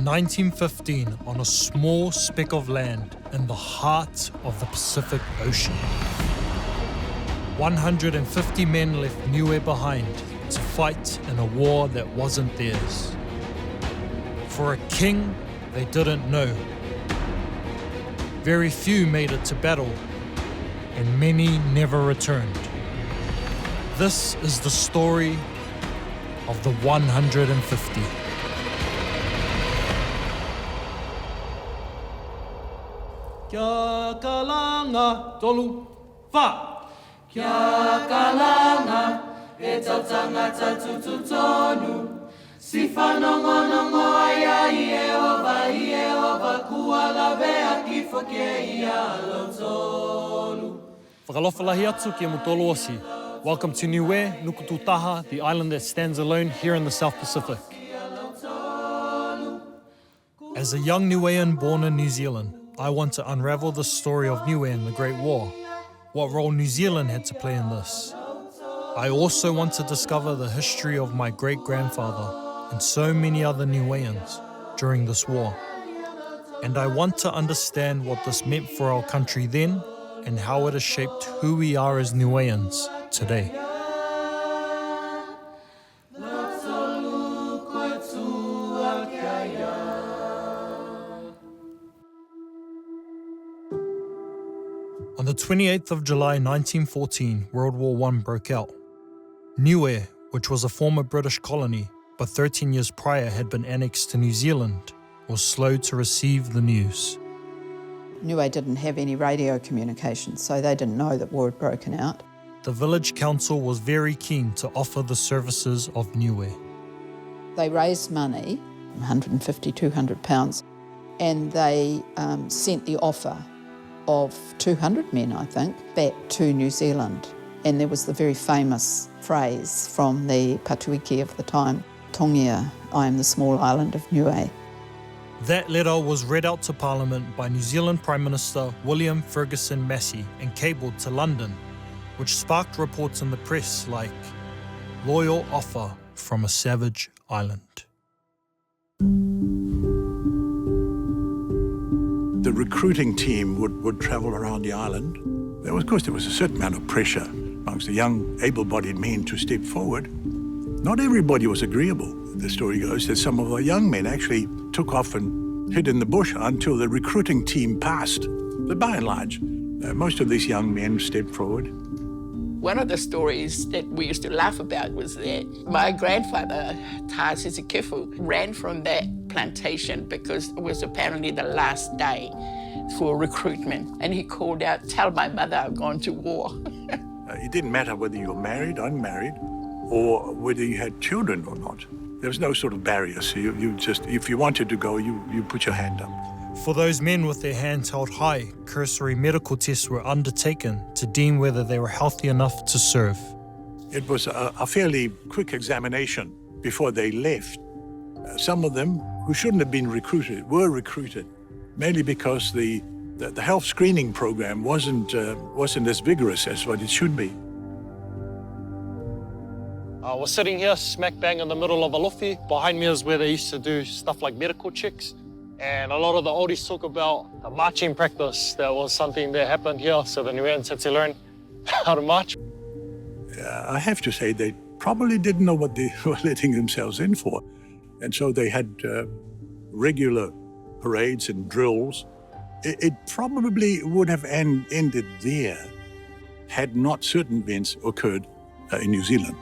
1915 on a small speck of land in the heart of the Pacific Ocean. 150 men left Niue behind to fight in a war that wasn't theirs. For a king they didn't know. Very few made it to battle, and many never returned. This is the story of the 150. Kia kalanga tolu fa. Kia kalanga e tautangata tututonu. Si whanongonongo aia i Ehova kua lawe a kifo ke ia lotolu. Whakalofalahi atu ki mutolo osi. Welcome to Niue, Nukututaha, the island that stands alone here in the South Pacific. As a young Niuean born in New Zealand, I want to unravel the story of Niue and the Great War, what role New Zealand had to play in this. I also want to discover the history of my great-grandfather and so many other Niueans during this war. And I want to understand what this meant for our country then and how it has shaped who we are as Niueans today. On the 28th of July 1914, World War I broke out. Niue, which was a former British colony, but 13 years prior had been annexed to New Zealand, was slow to receive the news. Niue didn't have any radio communication, so they didn't know that war had broken out. The village council was very keen to offer the services of Niue. They raised money, 150, 200 pounds, and they sent the offer of 200 men, I think, back to New Zealand. And there was the very famous phrase from the Patuiki of the time, Tongia, I am the small island of Niue. That letter was read out to Parliament by New Zealand Prime Minister William Ferguson Massey and cabled to London, which sparked reports in the press like, loyal offer from a savage island. The recruiting team would travel around the island. Of course, there was a certain amount of pressure amongst the young, able-bodied men to step forward. Not everybody was agreeable. The story goes that some of the young men actually took off and hid in the bush until the recruiting team passed. But by and large, most of these young men stepped forward. One of the stories that we used to laugh about was that my grandfather, Tasi Kifu, ran from that plantation because it was apparently the last day for recruitment. And he called out, tell my mother I've gone to war. It didn't matter whether you were married, unmarried, or whether you had children or not. There was no sort of barrier. So you just, if you wanted to go, you put your hand up. For those men with their hands held high, cursory medical tests were undertaken to deem whether they were healthy enough to serve. It was a fairly quick examination before they left. Some of them who shouldn't have been recruited were recruited, mainly because the health screening program wasn't as vigorous as what it should be. We're sitting here smack bang in the middle of Alofi. Behind me is where they used to do stuff like medical checks. And a lot of the oldies talk about the marching practice. That was something that happened here, so the Niueans had to learn how to march. I have to say they probably didn't know what they were letting themselves in for. And so they had regular parades and drills. It probably would have ended there had not certain events occurred in New Zealand.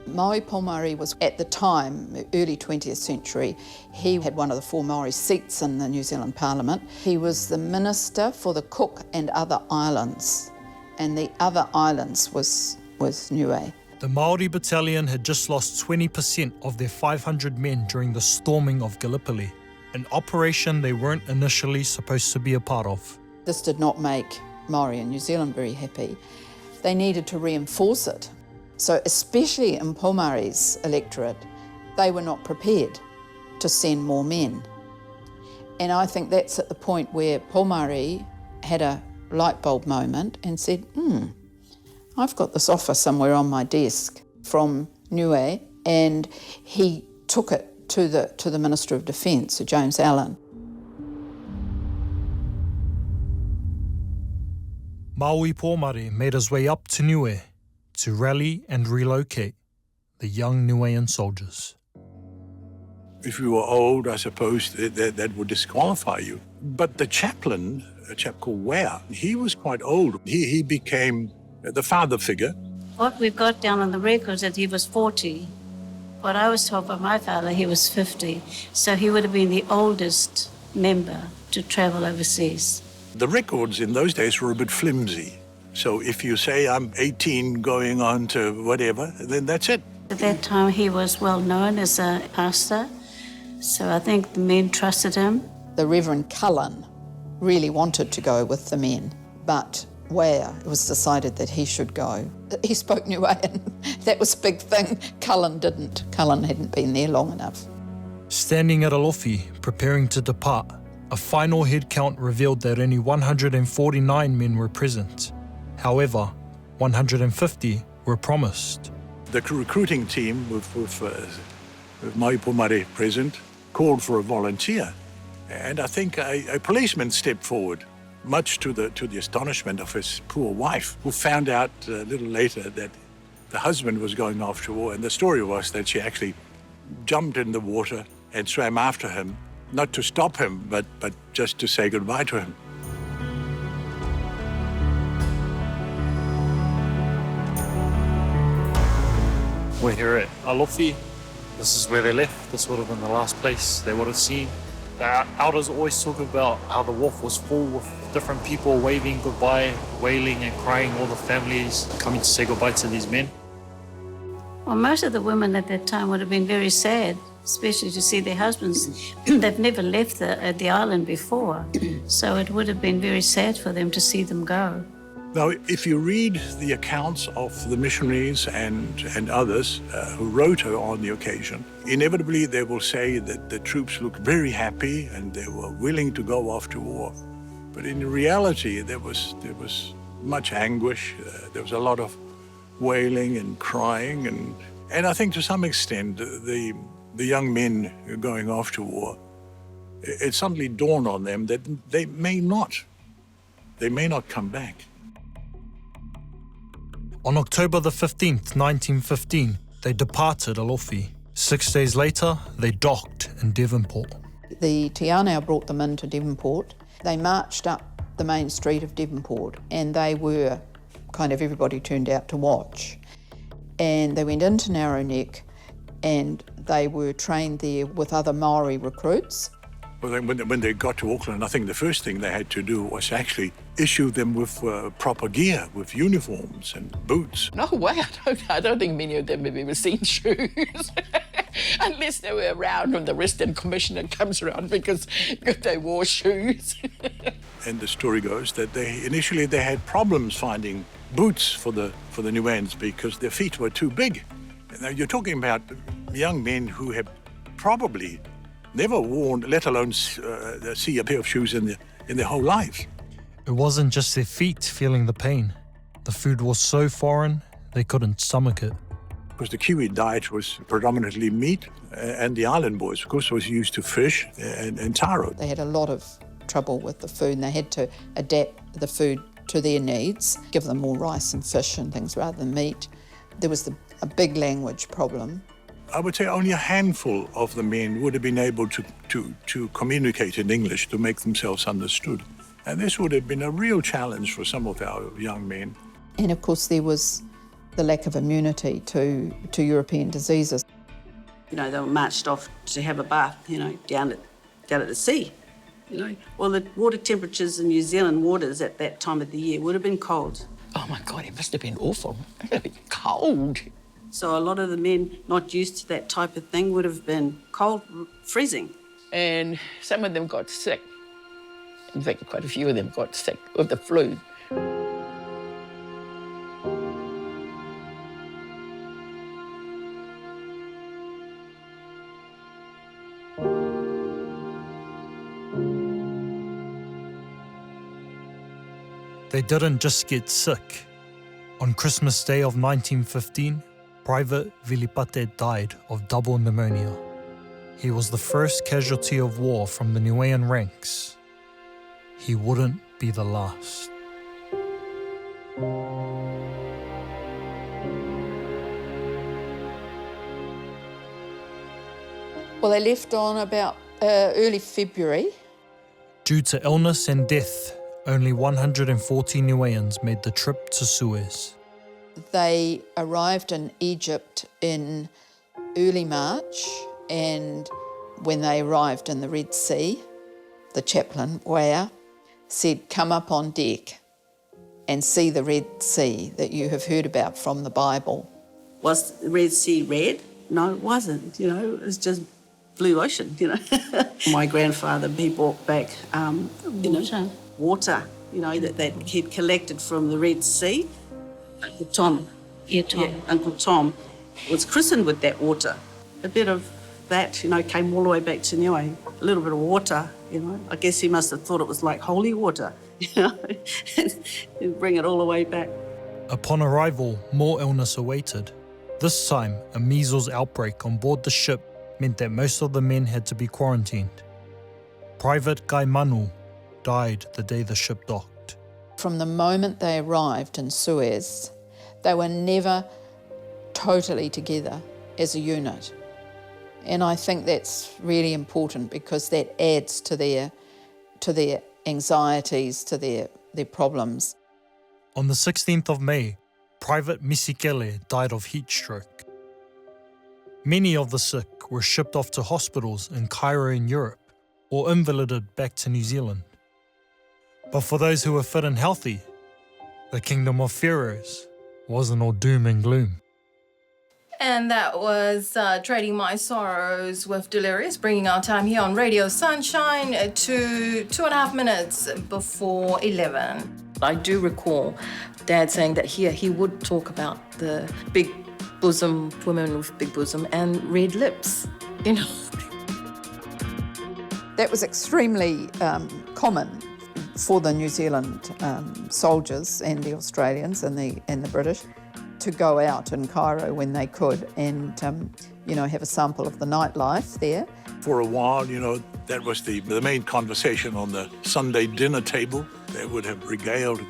Maui Pomari was, at the time, early 20th century, he had one of the 4 Maori seats in the New Zealand Parliament. He was the Minister for the Cook and other islands, and the other islands was Niue. The Māori battalion had just lost 20% of their 500 men during the storming of Gallipoli, an operation they weren't initially supposed to be a part of. This did not make Maori in New Zealand very happy. They needed to reinforce it. So especially in Pomari's electorate, they were not prepared to send more men. And I think that's at the point where Pomari had a light bulb moment and said, I've got this offer somewhere on my desk from Niue, and he took it to the Minister of Defence, Sir James Allen. Maui Pomare made his way up to Niue to rally and relocate the young Niuean soldiers. If you were old, I suppose that would disqualify you. But the chaplain, a chap called Ware, he was quite old. He became the father figure. What we've got down on the records that he was 40. What I was told by my father, he was 50. So he would have been the oldest member to travel overseas. The records in those days were a bit flimsy. So if you say I'm 18 going on to whatever, then that's it. At that time, he was well known as a pastor. So I think the men trusted him. The Reverend Cullen really wanted to go with the men, but Ware, it was decided that he should go. He spoke Niuean. That was a big thing. Cullen didn't. Cullen hadn't been there long enough. Standing at Alofi, preparing to depart, a final head count revealed that only 149 men were present. However, 150 were promised. The recruiting team with Maui Pomare present called for a volunteer. And I think a policeman stepped forward, much to the astonishment of his poor wife, who found out a little later that the husband was going off to war. And the story was that she actually jumped in the water and swam after him, not to stop him, but just to say goodbye to him. We're here at Alofi. This is where they left. This would have been the last place they would have seen. The elders always talk about how the wharf was full with different people waving goodbye, wailing and crying, all the families coming to say goodbye to these men. Well, most of the women at that time would have been very sad, especially to see their husbands. They've never left the island before, so it would have been very sad for them to see them go. Now, if you read the accounts of the missionaries and others who wrote on the occasion, inevitably they will say that the troops looked very happy and they were willing to go off to war. But in reality, there was much anguish. There was a lot of wailing and crying, and I think to some extent the young men going off to war, it suddenly dawned on them that they may not come back. On October the 15th, 1915, they departed Alofi. 6 days later, they docked in Devonport. The Te Anau brought them into Devonport. They marched up the main street of Devonport, and they were kind of, everybody turned out to watch. And they went into Narrow Neck, and they were trained there with other Maori recruits. Well, when they got to Auckland, I think the first thing they had to do was actually issue them with proper gear, with uniforms and boots. No way, I don't think many of them have ever seen shoes. Unless they were around when the resident commissioner comes around because they wore shoes. And the story goes that initially they had problems finding boots for the Niueans because their feet were too big. Now you're talking about young men who have probably never worn, let alone see a pair of shoes in their whole lives. It wasn't just their feet feeling the pain. The food was so foreign, they couldn't stomach it. Because the Kiwi diet was predominantly meat, and the island boys, of course, was used to fish and taro. They had a lot of trouble with the food, and they had to adapt the food to their needs, give them more rice and fish and things rather than meat. There was a big language problem. I would say only a handful of the men would have been able to communicate in English to make themselves understood. And this would have been a real challenge for some of our young men. And of course there was the lack of immunity to European diseases. You know, they were marched off to have a bath, down at the sea. Well, the water temperatures in New Zealand waters at that time of the year would have been cold. Oh my God, it must have been awful. It would have been cold. So a lot of the men not used to that type of thing would have been cold, freezing. And some of them got sick. In fact, quite a few of them got sick with the flu. They didn't just get sick. On Christmas Day of 1915, Private Vilipate died of double pneumonia. He was the first casualty of war from the Niuean ranks. He wouldn't be the last. Well, they left on about early February. Due to illness and death, only 140 Niueans made the trip to Suez. They arrived in Egypt in early March, and when they arrived in the Red Sea, the chaplain, Wea, said, "Come up on deck and see the Red Sea that you have heard about from the Bible." Was the Red Sea red? No, it wasn't. It was just blue ocean. My grandfather, he brought back, water. That he'd collected from the Red Sea. Uncle Tom. Yeah, Tom. Yeah, Uncle Tom was christened with that water. A bit of that, came all the way back to Niue. A little bit of water, I guess he must have thought it was like holy water, and bring it all the way back. Upon arrival, more illness awaited. This time, a measles outbreak on board the ship meant that most of the men had to be quarantined. Private Guy Manu died the day the ship docked. From the moment they arrived in Suez, they were never totally together as a unit. And I think that's really important because that adds to their anxieties, to their problems. On the 16th of May, Private Misikele died of heat stroke. Many of the sick were shipped off to hospitals in Cairo in Europe or invalided back to New Zealand. But for those who were fit and healthy, the kingdom of pharaohs wasn't all doom and gloom. And that was Trading My Sorrows with Delirious, bringing our time here on Radio Sunshine to 2.5 minutes before 11. I do recall Dad saying that he would talk about the big bosom, women with big bosom and red lips, That was extremely common for the New Zealand soldiers and the Australians and the British to go out in Cairo when they could and, have a sample of the nightlife there. For a while, that was the main conversation on the Sunday dinner table. They would have regaled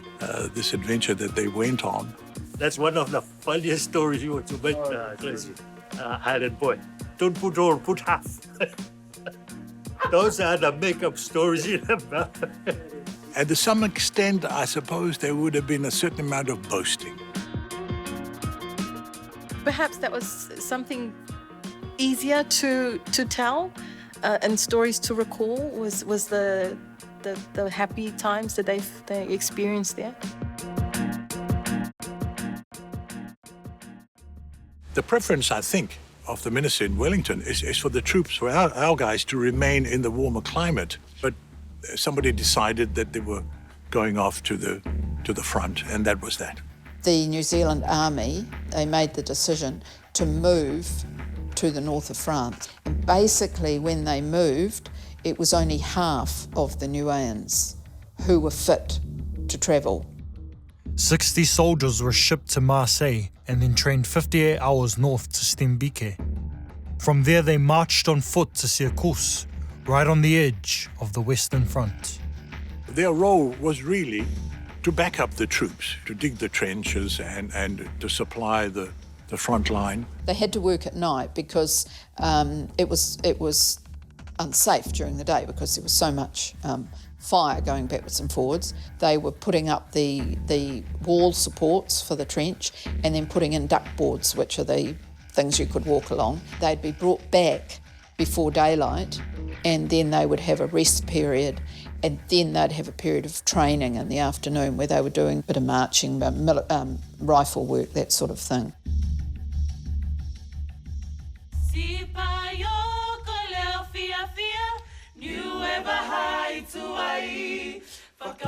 this adventure that they went on. That's one of the funniest stories you want to make, Tracy. Highland boy. Don't put all, put half. Those are the make-up stories you have. And to some extent, I suppose there would have been a certain amount of boasting. Perhaps that was something easier to tell and stories to recall was the happy times that they experienced there. The preference, I think, of the minister in Wellington is for the troops, for our guys, to remain in the warmer climate. But somebody decided that they were going off to the front, and that was that. The New Zealand Army, they made the decision to move to the north of France. And basically, when they moved, it was only half of the Niueans who were fit to travel. 60 soldiers were shipped to Marseille and then trained 58 hours north to Stembike. From there, they marched on foot to Syracuse, right on the edge of the Western Front. Their role was really to back up the troops, to dig the trenches and to supply the front line. They had to work at night because it was unsafe during the day because there was so much fire going backwards and forwards. They were putting up the wall supports for the trench and then putting in duck boards, which are the things you could walk along. They'd be brought back before daylight and then they would have a rest period and then they'd have a period of training in the afternoon where they were doing a bit of marching, rifle work, that sort of thing.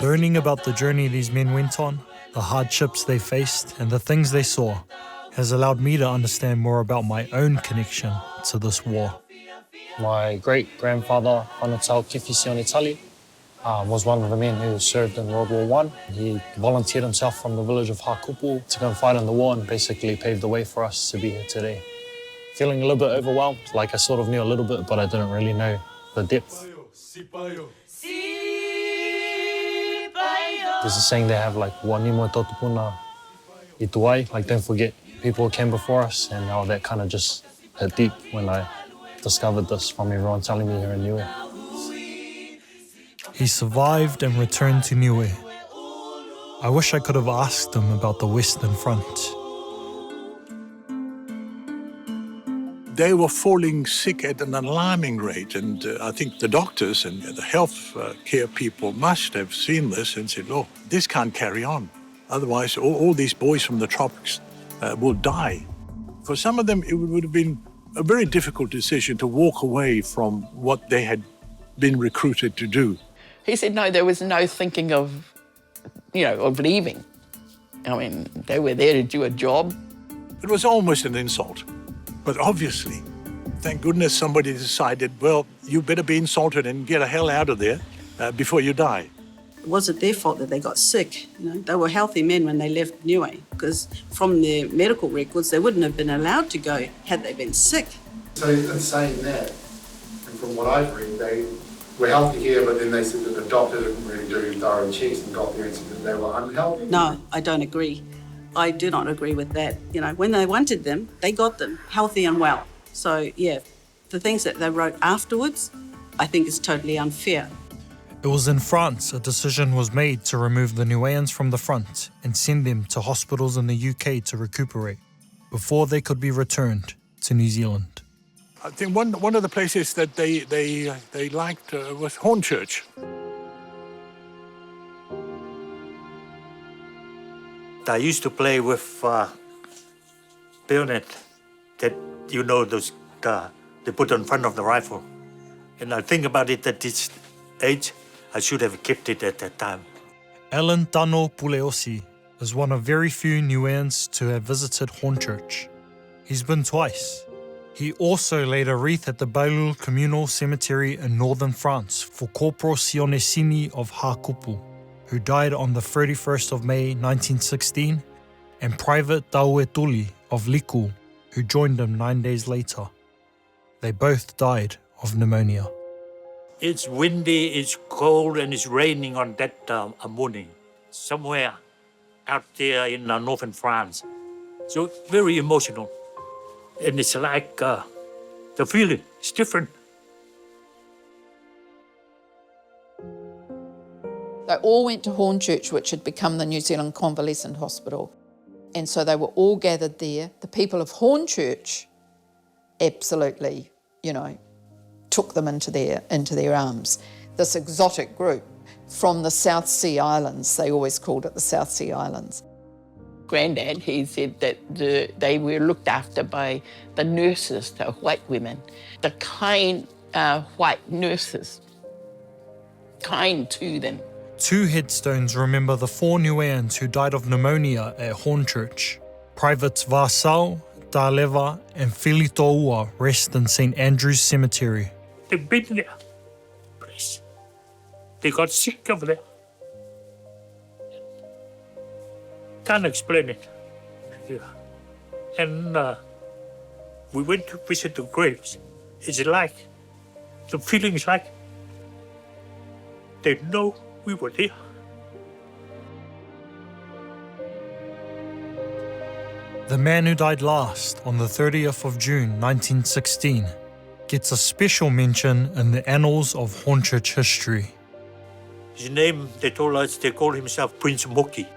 Learning about the journey these men went on, the hardships they faced, and the things they saw has allowed me to understand more about my own connection to this war. My great-grandfather, Untold was one of the men who served in World War I. He volunteered himself from the village of Hakupu to go and fight in the war and basically paved the way for us to be here today. feeling a little bit overwhelmed. Like I sort of knew a little bit, but I didn't really know the depth. There's a saying they have, like, "Wanimo totupuna ituai," like, don't forget people who came before us, and how that kind of just hit deep when I discovered this from everyone telling me here in Niue. He survived and returned to Niue. I wish I could have asked him about the Western Front. They were falling sick at an alarming rate, and I think the doctors and the health care people must have seen this and said, "Oh, this can't carry on. Otherwise, all these boys from the tropics will die." For some of them, it would have been a very difficult decision to walk away from what they had been recruited to do. He said, no, there was no thinking of leaving. I mean, they were there to do a job. It was almost an insult. But obviously, thank goodness somebody decided, well, you better be insulted and get the hell out of there before you die. It wasn't their fault that they got sick. They were healthy men when they left Niue, because from their medical records, they wouldn't have been allowed to go had they been sick. So in saying that, and from what I've read, they were healthy here, but then they said that the doctor didn't really do thorough checks and got there and said that they were unhealthy. No, I don't agree. I do not agree with that. When they wanted them, they got them healthy and well. So, yeah, the things that they wrote afterwards, I think is totally unfair. It was in France a decision was made to remove the Niueans from the front and send them to hospitals in the UK to recuperate before they could be returned to New Zealand. I think one of the places that they liked was Hornchurch. I used to play with bayonet that, those they put in front of the rifle. And I think about it at this age, I should have kept it at that time. Alan Tano Puleosi is one of very few Niueans to have visited Hornchurch. He's been twice. He also laid a wreath at the Bailul Communal Cemetery in northern France for Corporal Sionesini of Hakupu, who died on the 31st of May 1916, and Private Tauetuli of Liku, who joined him 9 days later. They both died of pneumonia. It's windy, it's cold, and it's raining on that morning, somewhere out there in northern France. So very emotional. And it's like the feeling is different. They all went to Hornchurch, which had become the New Zealand Convalescent Hospital. And so they were all gathered there. The people of Hornchurch absolutely, took them into their arms. This exotic group from the South Sea Islands, they always called it the South Sea Islands. Grandad, he said that they were looked after by the nurses, the white women, the kind white nurses, kind to them. 2 headstones remember the 4 Niueans who died of pneumonia at Hornchurch. Privates Vasau, Daleva and Filitoua rest in St. Andrew's Cemetery. They've been there, please. They got sick over there. Can't explain it. Yeah. And we went to visit the graves. It's like, the feeling is like, they know we were there. The man who died last on the 30th of June 1916 gets a special mention in the annals of Hornchurch history. His name, they told us, they called himself Prince Moki.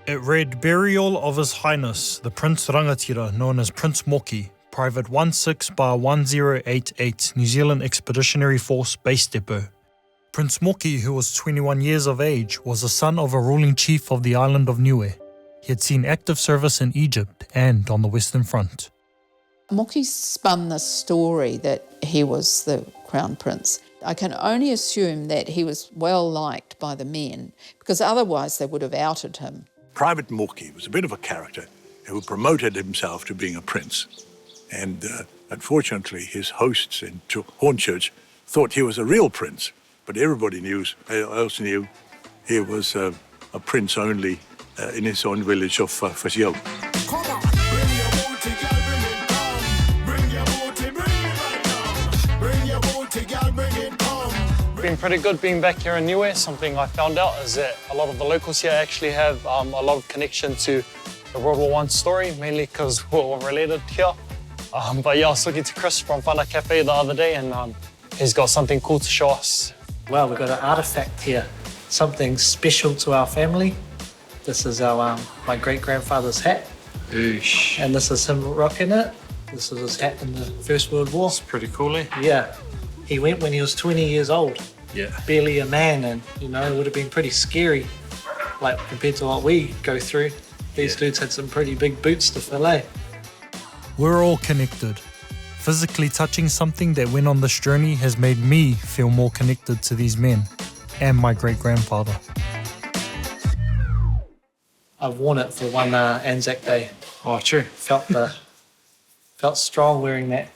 It read Burial of His Highness, the Prince Rangatira, known as Prince Moki, Private 16/1088, New Zealand Expeditionary Force Base Depot. Prince Moki, who was 21 years of age, was the son of a ruling chief of the island of Niue. He had seen active service in Egypt and on the Western Front. Moki spun this story that he was the crown prince. I can only assume that he was well liked by the men, because otherwise they would have outed him. Private Moki was a bit of a character who promoted himself to being a prince. And unfortunately, his hosts in Hornchurch thought he was a real prince, but everybody else knew he was a prince only in his own village of Fasio. Been pretty good being back here in Niue. Something I found out is that a lot of the locals here actually have a lot of connection to the World War I story, mainly because we're related here. But yeah, I was talking to Chris from Whana Cafe the other day, and he's got something cool to show us. Well, we've got an artifact here, something special to our family. This is our my great-grandfather's hat. Oosh. And this is him rocking it. This is his hat in the First World War. It's pretty cool, eh? Yeah. He went when he was 20 years old. Yeah. Barely a man, and you know, it would have been pretty scary, like compared to what we go through. These dudes had some pretty big boots to fill, eh? We're all connected. Physically touching something that went on this journey has made me feel more connected to these men and my great-grandfather. I've worn it for one Anzac Day. Oh, true. Felt strong wearing that.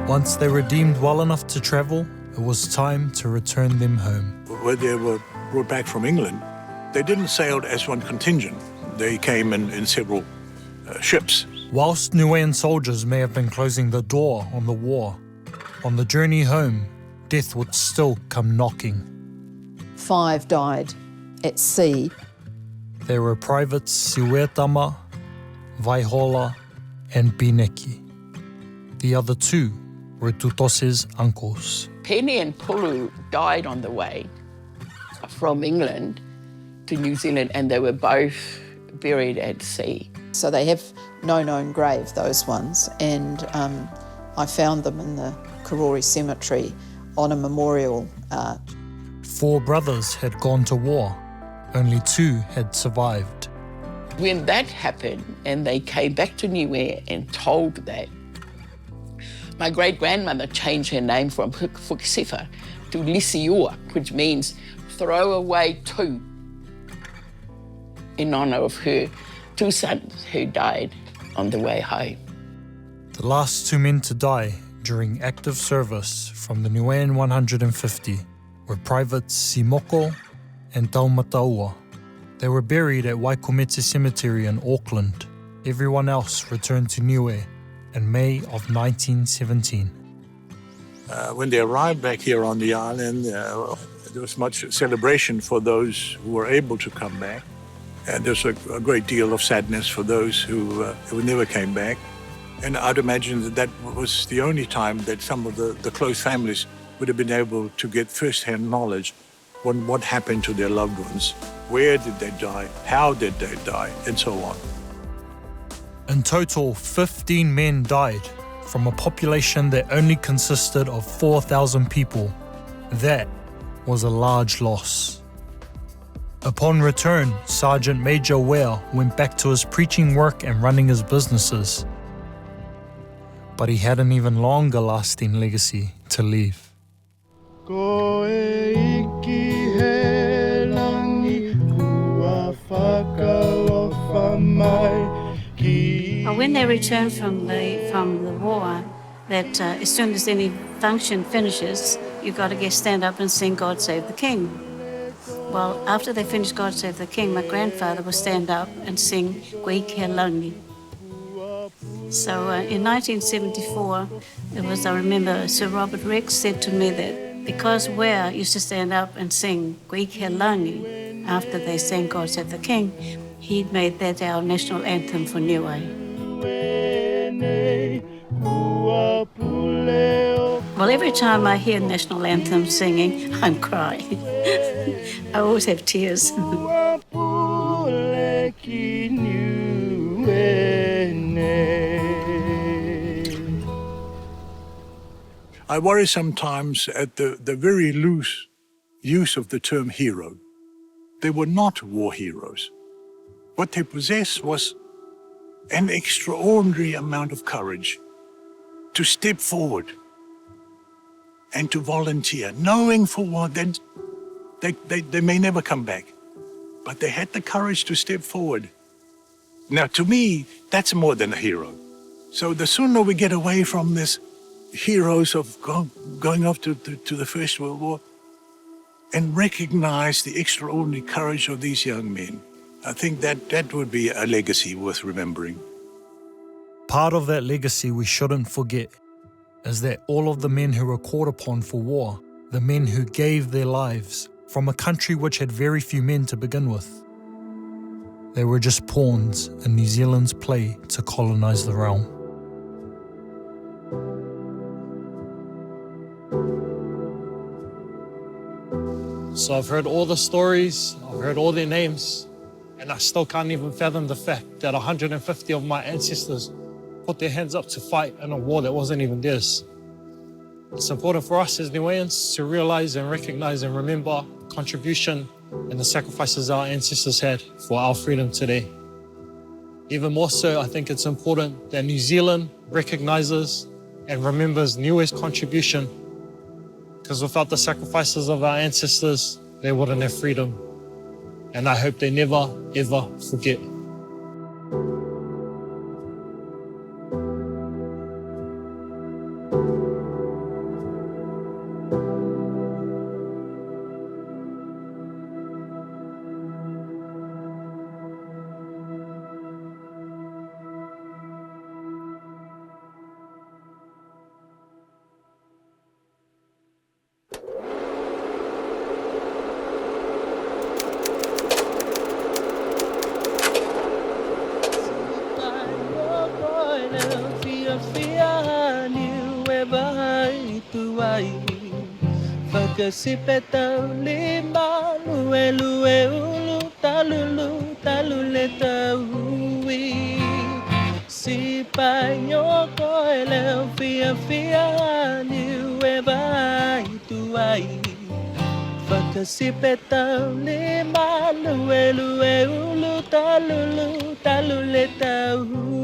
Once they were deemed well enough to travel, it was time to return them home. When they were brought back from England, they didn't sail as one contingent. They came in several ships. Whilst Niuean soldiers may have been closing the door on the war, on the journey home, death would still come knocking. 5 died at sea. There were privates Siwetama, Vaihola, and Bineki. The other 2 were Tutose's uncles. Penny and Pulu died on the way from England to New Zealand, and they were both buried at sea. So they have no known grave, those ones, and I found them in the Karori Cemetery on a memorial arch. 4 brothers had gone to war. Only 2 had survived. When that happened and they came back to Niue and told that, my great-grandmother changed her name from Fuksifa to Lisiua, which means throw away 2, in honour of her 2 sons who died on the way home. The last 2 men to die during active service from the Niuean 150 were privates Simoko and Taumataua. They were buried at Waikomete Cemetery in Auckland. Everyone else returned to Niue in May of 1917. When they arrived back here on the island, there was much celebration for those who were able to come back. And there's a great deal of sadness for those who never came back. And I'd imagine that was the only time that some of the close families would have been able to get first-hand knowledge on what happened to their loved ones. Where did they die? How did they die? And so on. In total, 15 men died from a population that only consisted of 4,000 people. That was a large loss. Upon return, Sergeant Major Ware went back to his preaching work and running his businesses. But he had an even longer lasting legacy to leave. When they returned from the war, that as soon as any function finishes, you've got to stand up and sing God Save the King. Well, after they finished God Save the King, my grandfather would stand up and sing Koe Kia Laungi. So in 1974, I remember Sir Robert Rex said to me that because Ware used to stand up and sing Koe Kia Laungi after they sang God Save the King, he'd made that our national anthem for Niue. Well, every time I hear national anthem singing, I'm crying. I always have tears. I worry sometimes at the very loose use of the term hero. They were not war heroes. What they possessed was an extraordinary amount of courage to step forward and to volunteer, knowing for what they may never come back. But they had the courage to step forward. Now, to me, that's more than a hero. So the sooner we get away from this heroes of going off to the First World War and recognize the extraordinary courage of these young men, I think that would be a legacy worth remembering. Part of that legacy we shouldn't forget is that all of the men who were called upon for war, the men who gave their lives from a country which had very few men to begin with, they were just pawns in New Zealand's play to colonise the realm. So I've heard all the stories, I've heard all their names, and I still can't even fathom the fact that 150 of my ancestors put their hands up to fight in a war that wasn't even theirs. It's important for us as Niueans to realize and recognize and remember the contribution and the sacrifices our ancestors had for our freedom today. Even more so, I think it's important that New Zealand recognizes and remembers Niue's contribution, because without the sacrifices of our ancestors, they wouldn't have freedom. And I hope they never, ever forget. Sipeta lima lue lue ulu talulu talule taui sipanyo koele fia fia niue vai tuai fakasipeta lima lue lue ulu talulu talule taui